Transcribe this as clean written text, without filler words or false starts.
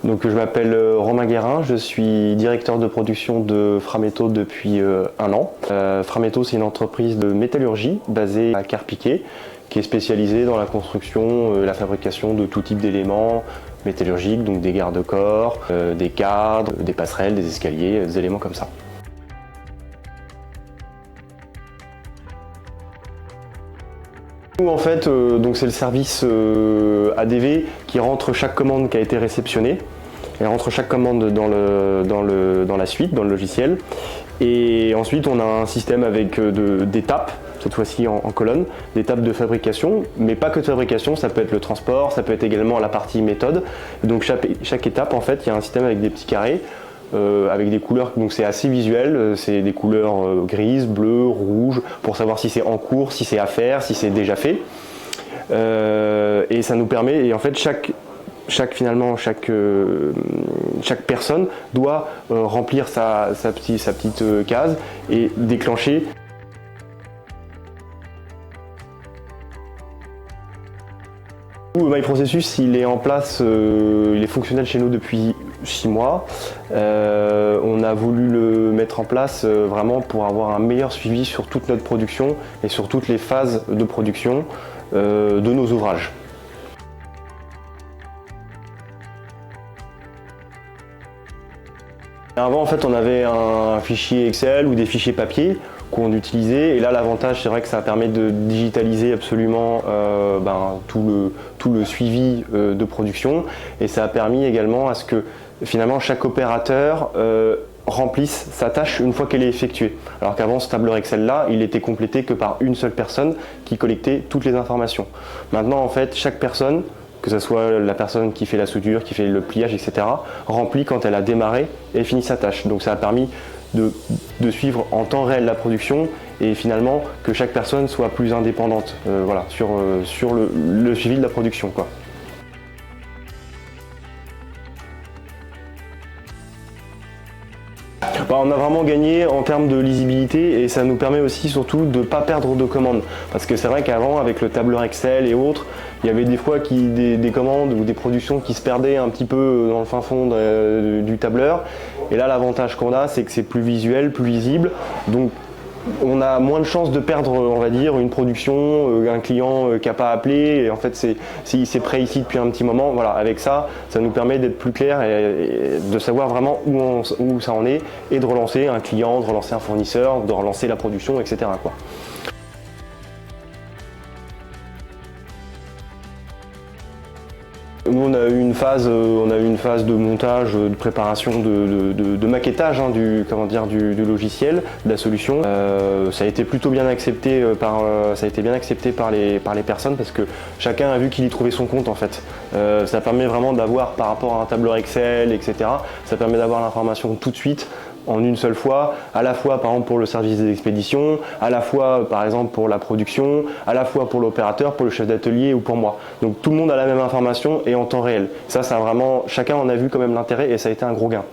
Donc je m'appelle Romain Guérin, je suis directeur de production de Frametto depuis 1 an. Frametto, c'est une entreprise de métallurgie basée à Carpiquet qui est spécialisée dans la construction et la fabrication de tout type d'éléments métallurgiques, donc des garde-corps, des cadres, des passerelles, des escaliers, des éléments comme ça. En fait, donc c'est le service ADV qui rentre chaque commande qui a été réceptionnée. Elle rentre chaque commande dans la suite, dans le logiciel. Et ensuite, on a un système avec d'étapes, cette fois-ci en colonne, d'étapes de fabrication, mais pas que de fabrication, ça peut être le transport, ça peut être également la partie méthode. Donc chaque étape, en fait, il y a un système avec des petits carrés, avec des couleurs, donc c'est assez visuel, c'est des couleurs grises, bleues, rouges, pour savoir si c'est en cours, si c'est à faire, si c'est déjà fait. Et ça nous permet, et en fait chaque personne doit remplir sa petite case et déclencher. MyProcessus, il est en place, il est fonctionnel chez nous depuis 6 mois. On a voulu le mettre en place vraiment pour avoir un meilleur suivi sur toute notre production et sur toutes les phases de production de nos ouvrages. Avant, en fait, on avait un fichier Excel ou des fichiers papier qu'on utilisait, et là l'avantage, c'est vrai que ça permet de digitaliser absolument tout le suivi de production, et ça a permis également à ce que finalement chaque opérateur remplisse sa tâche une fois qu'elle est effectuée. Alors qu'avant, ce tableur Excel là, il était complété que par une seule personne qui collectait toutes les informations. Maintenant, en fait, chaque personne, que ce soit la personne qui fait la soudure, qui fait le pliage, etc., remplit quand elle a démarré et fini sa tâche. Donc ça a permis de suivre en temps réel la production et finalement que chaque personne soit plus indépendante sur le suivi de la production, quoi. On a vraiment gagné en termes de lisibilité, et ça nous permet aussi surtout de ne pas perdre de commandes. Parce que c'est vrai qu'avant, avec le tableur Excel et autres, il y avait des fois des commandes ou des productions qui se perdaient un petit peu dans le fin fond du tableur. Et là, l'avantage qu'on a, c'est que c'est plus visuel, plus lisible. Donc on a moins de chances de perdre, on va dire, une production, un client qui n'a pas appelé, et en fait c'est prêt ici depuis un petit moment. Voilà, avec ça, ça nous permet d'être plus clair et de savoir vraiment où ça en est, et de relancer un client, de relancer un fournisseur, de relancer la production, etc., quoi. Nous, on a eu une phase de montage, de préparation, de maquettage du logiciel, de la solution. Ça a été plutôt bien accepté par les personnes, parce que chacun a vu qu'il y trouvait son compte, en fait. Ça permet vraiment d'avoir, par rapport à un tableur Excel, etc., ça permet d'avoir l'information tout de suite, en une seule fois, à la fois par exemple pour le service des expéditions, à la fois par exemple pour la production, à la fois pour l'opérateur, pour le chef d'atelier ou pour moi. Donc tout le monde a la même information et en temps réel. Ça a vraiment, chacun en a vu quand même l'intérêt, et ça a été un gros gain.